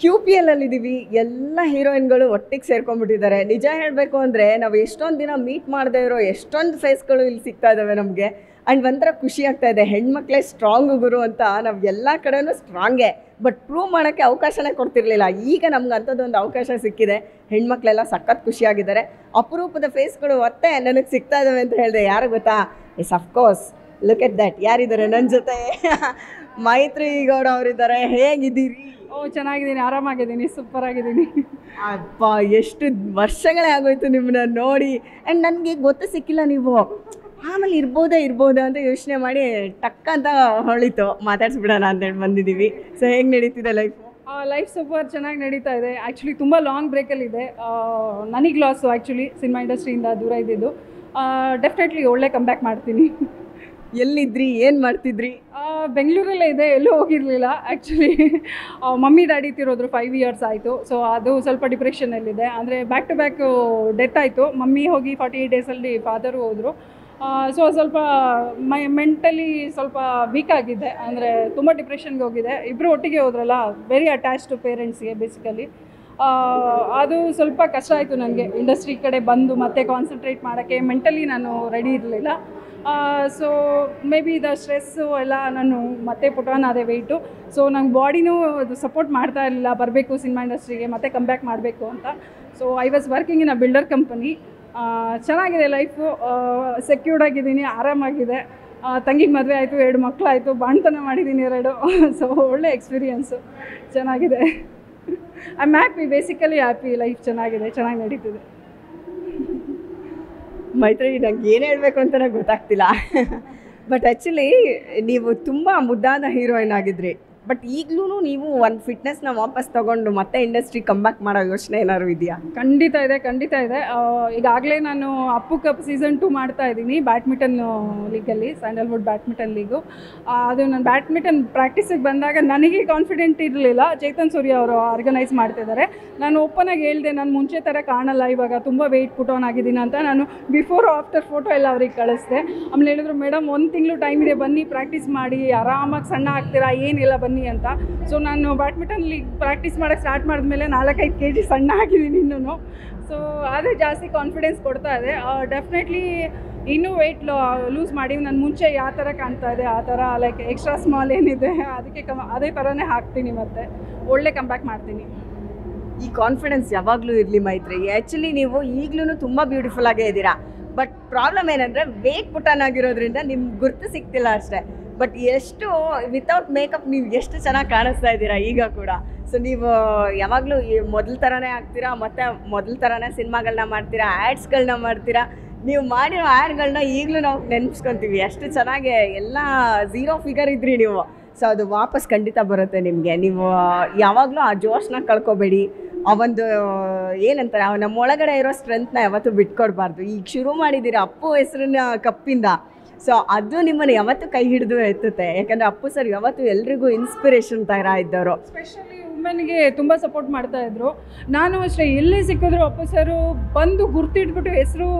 QPL ಅಲ್ಲಿದ್ದೀವಿ. ಎಲ್ಲ ಹೀರೋಯಿನ್ಗಳು ಒಟ್ಟಿಗೆ ಸೇರ್ಕೊಂಡ್ಬಿಟ್ಟಿದ್ದಾರೆ. ನಿಜ ಹೇಳಬೇಕು ಅಂದರೆ ನಾವು ಎಷ್ಟೊಂದು ದಿನ ಮೀಟ್ ಮಾಡದೇ ಇರೋ ಎಷ್ಟೊಂದು ಫೇಸ್ಗಳು ಇಲ್ಲಿ ಸಿಗ್ತಾ ಇದ್ದಾವೆ ನಮಗೆ. ಆ್ಯಂಡ್ ಒಂಥರ ಖುಷಿ ಆಗ್ತಾ ಇದೆ. ಹೆಣ್ಮಕ್ಳೇ ಸ್ಟ್ರಾಂಗ್ ಗುರು ಅಂತ ನಾವು ಎಲ್ಲ ಕಡೆನೂ ಸ್ಟ್ರಾಂಗೇ, ಬಟ್ ಪ್ರೂವ್ ಮಾಡೋಕ್ಕೆ ಅವಕಾಶನೇ ಕೊಡ್ತಿರ್ಲಿಲ್ಲ. ಈಗ ನಮ್ಗೆ ಅಂಥದ್ದೊಂದು ಅವಕಾಶ ಸಿಕ್ಕಿದೆ. ಹೆಣ್ಮಕ್ಳೆಲ್ಲ ಸಖತ್ ಖುಷಿಯಾಗಿದ್ದಾರೆ. ಅಪರೂಪದ ಫೇಸ್ಗಳು ಮತ್ತೆ ನನಗೆ ಸಿಗ್ತಾ ಇದ್ದಾವೆ ಅಂತ ಹೇಳಿದೆ. ಯಾರು ಗೊತ್ತಾ? Yes of course, look at that. ಯಾರಿದ್ದಾರೆ ನನ್ನ ಜೊತೆ? ಮೈತ್ರಿ ಗೌಡ ಅವರಿದ್ದಾರೆ. ಹೇಗಿದ್ದೀರಿ? ಚೆನ್ನಾಗಿದ್ದೀನಿ, ಆರಾಮಾಗಿದ್ದೀನಿ, ಸೂಪರ್ ಆಗಿದ್ದೀನಿ. ಅಪ್ಪ, ಎಷ್ಟು ವರ್ಷಗಳೇ ಆಗೋಯ್ತು ನಿಮ್ಮನ್ನ ನೋಡಿ. ಆ್ಯಂಡ್ ನನಗೆ ಗೊತ್ತು ಸಿಕ್ಕಿಲ್ಲ ನೀವು. ಆಮೇಲೆ ಇರ್ಬೋದಾ ಅಂತ ಯೋಚನೆ ಮಾಡಿ ಟಕ್ ಅಂತ ಹೊಳಿತು, ಮಾತಾಡ್ಸ್ಬಿಡೋಣ ಅಂತೇಳಿ ಬಂದಿದ್ದೀವಿ. ಸೊ ಹೇಗೆ ನಡೀತಿದೆ ಲೈಫು? ಲೈಫ್ ಸೂಪರ್ ಚೆನ್ನಾಗಿ ನಡೀತಾ ಇದೆ. ಆ್ಯಕ್ಚುಲಿ ತುಂಬ ಲಾಂಗ್ ಬ್ರೇಕಲ್ಲಿದೆ. ನನಗೆ ಲಾಸು ಆ್ಯಕ್ಚುಲಿ ಸಿನಿಮಾ ಇಂಡಸ್ಟ್ರಿಯಿಂದ ದೂರ ಇದ್ದಿದ್ದು. ಡೆಫಿನೆಟ್ಲಿ ಒಳ್ಳೆ ಕಂಬ್ಯಾಕ್ ಮಾಡ್ತೀನಿ. ಎಲ್ಲಿದ್ರಿ? ಏನು ಮಾಡ್ತಿದ್ರಿ? ಬೆಂಗಳೂರಲ್ಲೇ ಇದೆ, ಎಲ್ಲೂ ಹೋಗಿರಲಿಲ್ಲ ಆ್ಯಕ್ಚುಲಿ. ಮಮ್ಮಿ ಡ್ಯಾಡಿ ತಿರೋದ್ರು 5 ಇಯರ್ಸ್ ಆಯಿತು. ಸೊ ಅದು ಸ್ವಲ್ಪ ಡಿಪ್ರೆಷನಲ್ಲಿದೆ. ಅಂದರೆ ಬ್ಯಾಕ್ ಟು ಬ್ಯಾಕ್ ಡೆತ್ ಆಯಿತು. ಮಮ್ಮಿ ಹೋಗಿ 48 ಡೇಸಲ್ಲಿ ಫಾದರು ಹೋದರು. ಸೊ ಸ್ವಲ್ಪ ಮೆಂಟಲಿ ಸ್ವಲ್ಪ ವೀಕ್ ಆಗಿದೆ. ಅಂದರೆ ತುಂಬ ಡಿಪ್ರೆಷನ್ಗೆ ಹೋಗಿದೆ. ಇಬ್ಬರು ಒಟ್ಟಿಗೆ ಹೋದ್ರಲ್ಲ, ವೆರಿ ಅಟ್ಯಾಚ್ ಟು ಪೇರೆಂಟ್ಸ್ಗೆ ಬೇಸಿಕಲಿ. ಅದು ಸ್ವಲ್ಪ ಕಷ್ಟ ಆಯಿತು ನನಗೆ ಇಂಡಸ್ಟ್ರಿ ಕಡೆ ಬಂದು ಮತ್ತೆ ಕಾನ್ಸಂಟ್ರೇಟ್ ಮಾಡೋಕ್ಕೆ. ಮೆಂಟಲಿ ನಾನು ರೆಡಿ ಇರಲಿಲ್ಲ. So may be the stress ಎಲ್ಲ ನಾನು ಮತ್ತೆ ಪುಟಾನ್ ಅದೇ ವೆಯ್ಟು. ಸೊ ನಂಗೆ ಬಾಡಿನೂ ಅದು ಸಪೋರ್ಟ್ ಮಾಡ್ತಾ ಇರಲಿಲ್ಲ, ಬರಬೇಕು ಸಿನಿಮಾ ಇಂಡಸ್ಟ್ರಿಗೆ ಮತ್ತೆ ಕಂಬ್ಯಾಕ್ ಮಾಡಬೇಕು ಅಂತ. So I was working in a builder company. ಚೆನ್ನಾಗಿದೆ ಲೈಫು, ಸೆಕ್ಯೂರ್ಡ್ ಆಗಿದ್ದೀನಿ, ಆರಾಮಾಗಿದೆ. ತಂಗಿಗೆ ಮದುವೆ ಆಯಿತು, 2 ಮಕ್ಕಳಾಯಿತು, ಬಾಣ್ತನ ಮಾಡಿದ್ದೀನಿ 2. ಸೊ ಒಳ್ಳೆ ಎಕ್ಸ್ಪೀರಿಯನ್ಸು, ಚೆನ್ನಾಗಿದೆ. I am happy, basically happy. Life ಚೆನ್ನಾಗಿದೆ, ಚೆನ್ನಾಗಿ ನಡೀತಿದೆ. ಮೈತ್ರಿ, ನಂಗೆ ಏನು ಹೇಳಬೇಕು ಅಂತ ನನಗೆ ಗೊತ್ತಾಗ್ತಿಲ್ಲ. ಬಟ್ ಆ್ಯಕ್ಚುಲಿ ನೀವು ತುಂಬ ಮುದ್ದಾದ ಹೀರೋಯಿನ್ ಆಗಿದ್ರಿ. ಬಟ್ ಈಗಲೂ ನೀವು ಒಂದು ಫಿಟ್ನೆಸ್ನ ವಾಪಸ್ ತೊಗೊಂಡು ಮತ್ತೆ ಇಂಡಸ್ಟ್ರಿ ಕಂಬ್ಯಾಕ್ ಮಾಡೋ ಯೋಚನೆ ಏನಾದ್ರು ಇದೆಯಾ? ಖಂಡಿತ ಇದೆ. ಈಗಾಗಲೇ ನಾನು ಅಪ್ಪು ಕಪ್ ಸೀಸನ್ 2 ಮಾಡ್ತಾ ಇದ್ದೀನಿ badminton legally, Sandalwood badminton league. ಅದು ನಾನು ಬ್ಯಾಡ್ಮಿಂಟನ್ ಪ್ರಾಕ್ಟೀಸಿಗೆ ಬಂದಾಗ ನನಗೆ ಕಾನ್ಫಿಡೆಂಟ್ ಇರಲಿಲ್ಲ. ಚೇತನ್ ಸೂರ್ಯ ಅವರು ಆರ್ಗನೈಸ್ ಮಾಡ್ತಿದ್ದಾರೆ. ನಾನು ಓಪನಾಗಿ ಹೇಳಿದೆ, ನಾನು ಮುಂಚೆ ಥರ ಕಾಣಲ್ಲ, ಇವಾಗ ತುಂಬ ವೆಯ್ಟ್ ಪುಟ್ ಆನ್ ಆಗಿದ್ದೀನಿ ಅಂತ. ನಾನು ಬಿಫೋರ್ ಆಫ್ಟರ್ ಫೋಟೋ ಎಲ್ಲ ಅವ್ರಿಗೆ ಕಳಿಸ್ದೆ. ಆಮೇಲೆ ಹೇಳಿದ್ರು, ಮೇಡಮ್ 1 ತಿಂಗಳು ಟೈಮ್ ಇದೆ, ಬನ್ನಿ ಪ್ರಾಕ್ಟೀಸ್ ಮಾಡಿ, ಆರಾಮಾಗಿ ಸಣ್ಣ ಆಗ್ತೀರಾ, ಏನಿಲ್ಲ ಬನ್ನಿ ಅಂತ. ಸೊ ನಾನು ಬ್ಯಾಡ್ಮಿಂಟನ್ ಲೀಗ್ ಪ್ರಾಕ್ಟೀಸ್ ಮಾಡೋಕ್ಕೆ ಸ್ಟಾರ್ಟ್ ಮಾಡಿದ್ಮೇಲೆ 4-5 kg ಸಣ್ಣ ಆಗಿದ್ದೀನಿ ಇನ್ನೂ. ಸೊ ಅದು ಜಾಸ್ತಿ ಕಾನ್ಫಿಡೆನ್ಸ್ ಕೊಡ್ತಾ ಇದೆ. ಡೆಫಿನೆಟ್ಲಿ ಇನ್ನೂ ವೆಯ್ಟ್ ಲೂಸ್ ಮಾಡಿ, ನಾನು ಮುಂಚೆ ಯಾವ ಥರ ಕಾಣ್ತಾ ಇದೆ ಆ ಥರ, ಲೈಕ್ ಎಕ್ಸ್ಟ್ರಾ ಸ್ಮಾಲ್ ಏನಿದೆ ಅದಕ್ಕೆ ಅದೇ ಥರನೇ ಹಾಕ್ತೀನಿ, ಮತ್ತು ಒಳ್ಳೆ ಕಂಬ್ಯಾಕ್ ಮಾಡ್ತೀನಿ. ಈ ಕಾನ್ಫಿಡೆನ್ಸ್ ಯಾವಾಗಲೂ ಇರಲಿ ಮೈತ್ರಿ. ಆ್ಯಕ್ಚುಲಿ ನೀವು ಈಗಲೂ ತುಂಬ ಬ್ಯೂಟಿಫುಲ್ ಆಗೇ ಇದ್ದೀರಾ. ಬಟ್ ಪ್ರಾಬ್ಲಮ್ ಏನಂದರೆ ವೇಟ್ ಪುಟಾನ್ ಆಗಿರೋದ್ರಿಂದ ನಿಮ್ಗೆ ಗುರ್ತು ಸಿಗ್ತಿಲ್ಲ ಅಷ್ಟೇ. ಬಟ್ ಎಷ್ಟು ವಿತೌಟ್ ಮೇಕಪ್ ನೀವು ಎಷ್ಟು ಚೆನ್ನಾಗಿ ಕಾಣಿಸ್ತಾ ಇದ್ದೀರಾ ಈಗ ಕೂಡ. ಸೊ ನೀವು ಯಾವಾಗಲೂ ಮೊದಲ ಥರನೇ ಆಗ್ತೀರಾ, ಮತ್ತು ಮೊದಲ ಥರನೇ ಸಿನಿಮಾಗಳನ್ನ ಮಾಡ್ತೀರಾ, ಆ್ಯಡ್ಸ್ಗಳನ್ನ ಮಾಡ್ತೀರಾ. ನೀವು ಮಾಡಿರೋ ಆ್ಯಡ್ಗಳನ್ನ ಈಗಲೂ ನಾವು ನೆನೆಸ್ಕೊತೀವಿ. ಎಷ್ಟು ಚೆನ್ನಾಗಿ ಎಲ್ಲ 0 ಫಿಗರ್ ಇದ್ರಿ ನೀವು. ಸೊ ಅದು ವಾಪಸ್ ಖಂಡಿತ ಬರುತ್ತೆ ನಿಮಗೆ. ನೀವು ಯಾವಾಗಲೂ ಆ ಜೋಶನ್ನ ಕಳ್ಕೊಬೇಡಿ. ಆ ಒಂದು ಏನಂತಾರೆ, ನಮ್ಮ ಒಳಗಡೆ ಇರೋ ಸ್ಟ್ರೆಂತ್ನ ಯಾವತ್ತೂ ಬಿಟ್ಕೊಡ್ಬಾರ್ದು. ಈಗ ಶುರು ಮಾಡಿದ್ದೀರಾ ಅಪ್ಪು ಹೆಸರಿನ ಕಪ್ಪಿಂದ. ಸೊ ಅದು ನಿಮ್ಮನ್ನು ಯಾವತ್ತೂ ಕೈ ಹಿಡಿದು ಎತ್ತುತ್ತೆ. ಯಾಕಂದರೆ ಅಪ್ಪು ಸರ್ ಯಾವತ್ತೂ ಎಲ್ರಿಗೂ ಇನ್ಸ್ಪಿರೇಷನ್ ಥರ ಇದ್ದವರು. ಸ್ಪೆಷಲಿ ವುಮೆನ್ಗೆ ತುಂಬ ಸಪೋರ್ಟ್ ಮಾಡ್ತಾಯಿದ್ರು. ನಾನು ಅಷ್ಟೇ, ಎಲ್ಲೇ ಸಿಕ್ಕಿದ್ರು ಅಪ್ಪು ಸರು ಬಂದು ಗುರ್ತಿಟ್ಬಿಟ್ಟು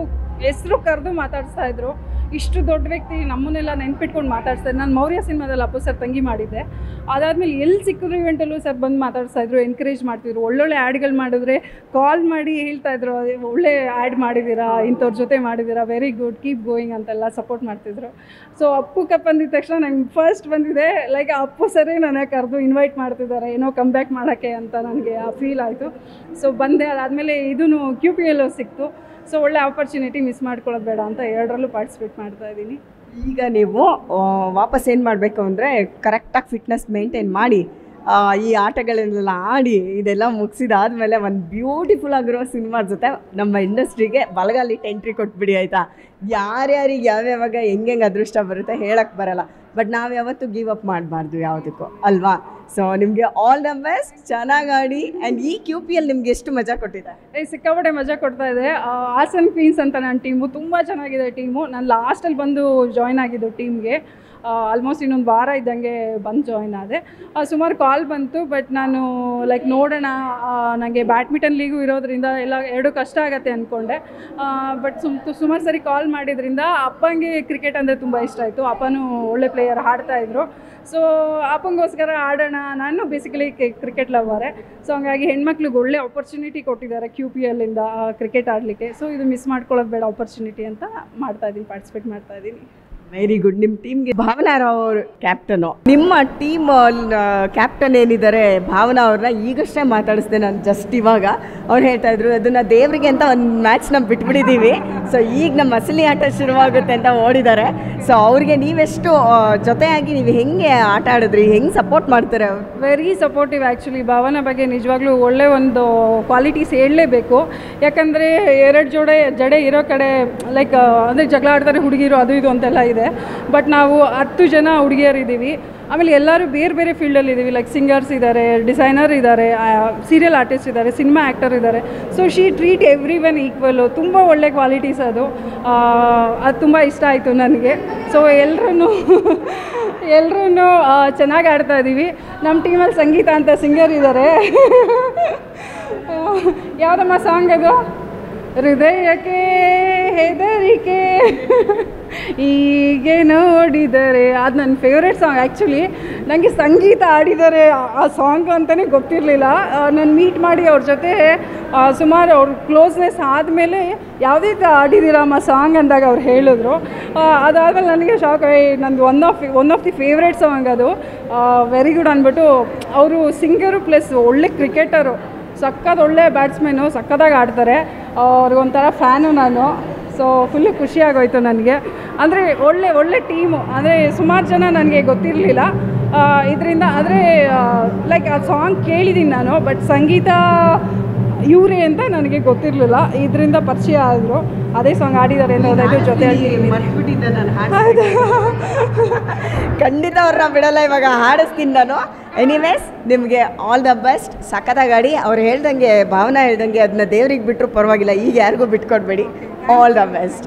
ಹೆಸರು ಕರೆದು ಮಾತಾಡಿಸ್ತಾಯಿದ್ರು. ಇಷ್ಟು ದೊಡ್ಡ ವ್ಯಕ್ತಿ ನಮ್ಮನ್ನೆಲ್ಲ ನೆನ್ಪಿಟ್ಕೊಂಡು ಮಾತಾಡ್ತಾಯಿದ್ರು. ನಾನು ಮೌರ್ಯ ಸಿನಿಮಾದಲ್ಲಿ ಅಪ್ಪು ಸರ್ ತಂಗಿ ಮಾಡಿದ್ದೆ. ಅದಾದಮೇಲೆ ಎಲ್ಲಿ ಸಿಕ್ಕಿದ್ರು ಇವೆಂಟಲ್ಲೂ ಸರ್ ಬಂದು ಮಾತಾಡ್ತಾಯಿದ್ರು, ಎನ್ಕರೇಜ್ ಮಾಡ್ತಿದ್ರು. ಒಳ್ಳೊಳ್ಳೆ ಆ್ಯಡ್ಗಳು ಮಾಡಿದ್ರೆ ಕಾಲ್ ಮಾಡಿ ಹೇಳ್ತಾಯಿದ್ರು, ಒಳ್ಳೆ ಆ್ಯಡ್ ಮಾಡಿದ್ದೀರಾ, ಇಂಥವ್ರ ಜೊತೆ ಮಾಡಿದ್ದೀರಾ, ವೆರಿ ಗುಡ್, ಕೀಪ್ ಗೋಯಿಂಗ್ ಅಂತೆಲ್ಲ ಸಪೋರ್ಟ್ ಮಾಡ್ತಿದ್ರು. ಸೊ ಅಪ್ಪು ಕಪ್ ಅಂದಿದ ತಕ್ಷಣ ನಂಗೆ ಫಸ್ಟ್ ಬಂದಿದೆ, ಲೈಕ್ ಅಪ್ಪು ಸರೇ ನನಗೆ ಕರೆದು ಇನ್ವೈಟ್ ಮಾಡ್ತಿದ್ದಾರೆ ಏನೋ ಕಂಬ್ಯಾಕ್ ಮಾಡೋಕ್ಕೆ ಅಂತ ನನಗೆ ಆ ಫೀಲ್ ಆಯಿತು. ಸೊ ಬಂದೆ. ಅದಾದಮೇಲೆ ಇದೂ QPL ಸಿಕ್ತು. ಸೊ ಒಳ್ಳೆ ಆಪರ್ಚುನಿಟಿ ಮಿಸ್ ಮಾಡ್ಕೊಳ್ಳೋದು ಬೇಡ ಅಂತ 2ರಲ್ಲೂ ಪಾರ್ಟಿಸಿಪೇಟ್ ಮಾಡ್ತಾ ಇದ್ದೀನಿ. ಈಗ ನೀವು ವಾಪಸ್ ಏನು ಮಾಡಬೇಕು ಅಂದರೆ ಕರೆಕ್ಟಾಗಿ ಫಿಟ್ನೆಸ್ ಮೇಂಟೈನ್ ಮಾಡಿ, ಈ ಆಟಗಳನ್ನೆಲ್ಲ ಆಡಿ ಇದೆಲ್ಲ ಮುಗಿಸಿದಾದ್ಮೇಲೆ ಒಂದು ಬ್ಯೂಟಿಫುಲ್ ಆಗಿರೋ ಸಿನಿಮಾ ಜೊತೆ ನಮ್ಮ ಇಂಡಸ್ಟ್ರಿಗೆ ಬಲಗಾಲಿಟ್ಟು ಎಂಟ್ರಿ ಕೊಟ್ಬಿಡಿ, ಆಯಿತಾ? ಯಾರ್ಯಾರಿಗೆ ಯಾವ್ಯಾವಾಗ ಹೆಂಗೆ ಅದೃಷ್ಟ ಬರುತ್ತೆ ಹೇಳಕ್ಕೆ ಬರಲ್ಲ. ಬಟ್ ನಾವು ಯಾವತ್ತೂ ಗಿವ್ ಅಪ್ ಮಾಡಬಾರ್ದು ಯಾವುದಕ್ಕೂ, ಅಲ್ವಾ? ಸೊ ನಿಮಗೆ ಆಲ್ ದ ಬೆಸ್ಟ್, ಚೆನ್ನಾಗಿ ಆಡಿ. ಆ್ಯಂಡ್ ಈ QPL ನಿಮ್ಗೆ ಎಷ್ಟು ಮಜಾ ಕೊಟ್ಟಿದೆ? ಸಿಕ್ಕಾಪಟ್ಟೆ ಮಜಾ ಕೊಡ್ತಾ ಇದೆ. ಆಸನ್ ಕ್ವೀನ್ಸ್ ಅಂತ ನನ್ನ ಟೀಮು, ತುಂಬ ಚೆನ್ನಾಗಿದೆ ಟೀಮು. ನಾನು ಲಾಸ್ಟಲ್ಲಿ ಬಂದು ಜಾಯ್ನ್ ಆಗಿದ್ದು ಟೀಮ್ಗೆ. ಆಲ್ಮೋಸ್ಟ್ ಇನ್ನೊಂದು ವಾರ ಇದ್ದಂಗೆ ಬಂದು ಜಾಯ್ನ್ ಆದೆ. ಸುಮಾರು ಕಾಲ್ ಬಂತು, ಬಟ್ ನಾನು ಲೈಕ್ ನೋಡೋಣ, ನನಗೆ ಬ್ಯಾಡ್ಮಿಂಟನ್ ಲೀಗು ಇರೋದ್ರಿಂದ ಎಲ್ಲ ಎರಡು ಕಷ್ಟ ಆಗುತ್ತೆ ಅಂದ್ಕೊಂಡೆ. ಬಟ್ ಸುಮಾರು ಸರಿ ಕಾಲ್ ಮಾಡಿದ್ರಿಂದ ಅಪ್ಪಂಗೆ ಕ್ರಿಕೆಟ್ ಅಂದರೆ ತುಂಬ ಇಷ್ಟ ಆಯಿತು. ಅಪ್ಪನೂ ಒಳ್ಳೆ ಪ್ಲೇಯರ್, ಆಡ್ತಾಯಿದ್ರು. ಸೊ ಅಪ್ಪಂಗೋಸ್ಕರ ಆಡೋಣ, ನಾನು ಬೇಸಿಕಲಿ ಕ್ರಿಕೆಟ್ ಲವರೇ. ಸೊ ಹಂಗಾಗಿ ಹೆಣ್ಮಕ್ಳಿಗೆ ಒಳ್ಳೆ ಆಪರ್ಚುನಿಟಿ ಕೊಟ್ಟಿದ್ದಾರೆ QPLಯಿಂದ ಕ್ರಿಕೆಟ್ ಆಡಲಿಕ್ಕೆ. ಸೊ ಇದು ಮಿಸ್ ಮಾಡ್ಕೊಳ್ಳೋದು ಬೇಡ ಆಪರ್ಚುನಿಟಿ ಅಂತ ಮಾಡ್ತಾಯಿದ್ದೀನಿ, ಪಾರ್ಟಿಸಿಪೇಟ್ ಮಾಡ್ತಾಯಿದ್ದೀನಿ. Very good. ನಿಮ್ಮ ಟೀಮ್ಗೆ ಭಾವನಾ ರಾವ್ ಅವರು ಕ್ಯಾಪ್ಟನು. ನಿಮ್ಮ ಟೀಮ್ ಕ್ಯಾಪ್ಟನ್ ಏನಿದ್ದಾರೆ ಭಾವನಾ ಅವ್ರನ್ನ ಈಗಷ್ಟೇ ಮಾತಾಡಿಸ್ದೆ ನಾನು, ಜಸ್ಟ್ ಇವಾಗ. ಅವ್ರು ಹೇಳ್ತಾ ಇದ್ರು ಅದನ್ನು ದೇವರಿಗೆ ಅಂತ ಒಂದು ಮ್ಯಾಚ್ನ ಬಿಟ್ಬಿಟ್ಟಿದ್ದೀವಿ, ಸೊ ಈಗ ನಮ್ಮ ಅಸಲಿ ಆಟ ಶುರುವಾಗುತ್ತೆ ಅಂತ ಓಡಿದ್ದಾರೆ. ಸೊ ಅವ್ರಿಗೆ ನೀವೆಷ್ಟು ಜೊತೆಯಾಗಿ ನೀವು ಹೆಂಗೆ ಆಟ ಆಡಿದ್ರಿ, ಹೆಂಗೆ ಸಪೋರ್ಟ್ ಮಾಡ್ತಾರೆ ಅವರು? Very supportive actually. ಭಾವನಾ ಬಗ್ಗೆ ನಿಜವಾಗ್ಲೂ ಒಳ್ಳೆ ಒಂದು ಕ್ವಾಲಿಟೀಸ್ ಹೇಳಲೇಬೇಕು. ಯಾಕಂದರೆ ಎರಡು ಜಡೆ ಇರೋ ಕಡೆ ಲೈಕ್ ಅಂದರೆ ಜಗಳ ಆಡ್ತಾರೆ ಹುಡುಗಿರು, ಅದು ಇದು ಅಂತೆಲ್ಲ ಇದೆ. ಬಟ್ ನಾವು 10 ಜನ ಹುಡುಗಿಯರಿದ್ದೀವಿ. ಆಮೇಲೆ ಎಲ್ಲರೂ ಬೇರೆ ಬೇರೆ ಫೀಲ್ಡಲ್ಲಿದ್ದೀವಿ. ಲೈಕ್ ಸಿಂಗರ್ಸ್ ಇದ್ದಾರೆ, ಡಿಸೈನರ್ ಇದ್ದಾರೆ, ಸೀರಿಯಲ್ ಆರ್ಟಿಸ್ಟ್ ಇದ್ದಾರೆ, ಸಿನಿಮಾ ಆ್ಯಕ್ಟರ್ ಇದ್ದಾರೆ. So she treat every one equal. ತುಂಬ ಒಳ್ಳೆ ಕ್ವಾಲಿಟೀಸ್ ಅದು ತುಂಬ ಇಷ್ಟ ಆಯಿತು ನನಗೆ. ಸೊ ಎಲ್ಲರೂ ಚೆನ್ನಾಗಿ ಆಡ್ತಾ ಇದ್ದೀವಿ. ನಮ್ಮ ಟೀಮಲ್ಲಿ ಸಂಗೀತ ಅಂತ ಸಿಂಗರ್ ಇದ್ದಾರೆ. ಯಾವುದಮ್ಮ ಸಾಂಗ್ ಅದು? ಹೃದಯಕ್ಕೆ ಹೆದರಿಕೆ ಹೀಗೆ ನೋಡಿದರೆ, ಅದು ನನ್ನ ಫೇವ್ರೆಟ್ ಸಾಂಗ್. ಆ್ಯಕ್ಚುಲಿ ನನಗೆ ಸಂಗೀತ ಆಡಿದ್ದಾರೆ ಆ ಸಾಂಗ್ ಅಂತಲೇ ಗೊತ್ತಿರಲಿಲ್ಲ. ನಾನು ಮೀಟ್ ಮಾಡಿ ಅವ್ರ ಜೊತೆ ಸುಮಾರು ಅವ್ರ ಕ್ಲೋಸ್ನೆಸ್ ಆದಮೇಲೆ ಯಾವುದೇ ಆಡಿದ್ದೀರಮ್ಮ ಸಾಂಗ್ ಅಂದಾಗ ಅವ್ರು ಹೇಳಿದ್ರು. ಅದಾದಮೇಲೆ ನನಗೆ ಶಾಕ್. ನಂದು one of the favourite song ಅದು. ವೆರಿ ಗುಡ್ ಅಂದ್ಬಿಟ್ಟು. ಅವರು ಸಿಂಗರು ಪ್ಲಸ್ ಒಳ್ಳೆ ಕ್ರಿಕೆಟರು, ಸಕ್ಕತ್ ಒಳ್ಳೆ ಬ್ಯಾಟ್ಸ್ಮನ್ನು, ಸಕ್ಕತ್ತಾಗಿ ಆಡ್ತಾರೆ. ಅವ್ರಿಗೊಂಥರ ಫ್ಯಾನು ನಾನು. ಸೊ ಫುಲ್ಲು ಖುಷಿಯಾಗೋಯ್ತು ನನಗೆ. ಅಂದರೆ ಒಳ್ಳೆ ಟೀಮು. ಅಂದರೆ ಸುಮಾರು ಜನ ನನಗೆ ಗೊತ್ತಿರಲಿಲ್ಲ ಇದರಿಂದ. ಅಂದರೆ ಲೈಕ್ ಆ ಸಾಂಗ್ ಕೇಳಿದ್ದೀನಿ ನಾನು, ಬಟ್ ಸಂಗೀತ ಇವರೇ ಅಂತ ನನಗೆ ಗೊತ್ತಿರಲಿಲ್ಲ. ಇದರಿಂದ ಪರಿಚಯ ಆದರು. ಅದೇ ಸಾಂಗ್ ಆಡಿದ್ದಾರೆ ಅನ್ನೋದೈತೆ ಜೊತೆಯಾಗಿ. ಖಂಡಿತ ಅವ್ರನ್ನ ಬಿಡಲ್ಲ, ಇವಾಗ ಹಾಡಿಸ್ತೀನಿ ನಾನು. ಎನಿವೇಸ್, ನಿಮಗೆ ಆಲ್ ದ ಬೆಸ್ಟ್. ಸಖತ್ತಾಗಿ ಆಡಿ. ಅವ್ರು ಹೇಳ್ದಂಗೆ, ಭಾವನಾ ಹೇಳ್ದಂಗೆ ಅದನ್ನ ದೇವ್ರಿಗೆ ಬಿಟ್ಟರು ಪರವಾಗಿಲ್ಲ, ಈಗ ಯಾರಿಗೂ ಬಿಟ್ಕೊಡ್ಬೇಡಿ. All the best.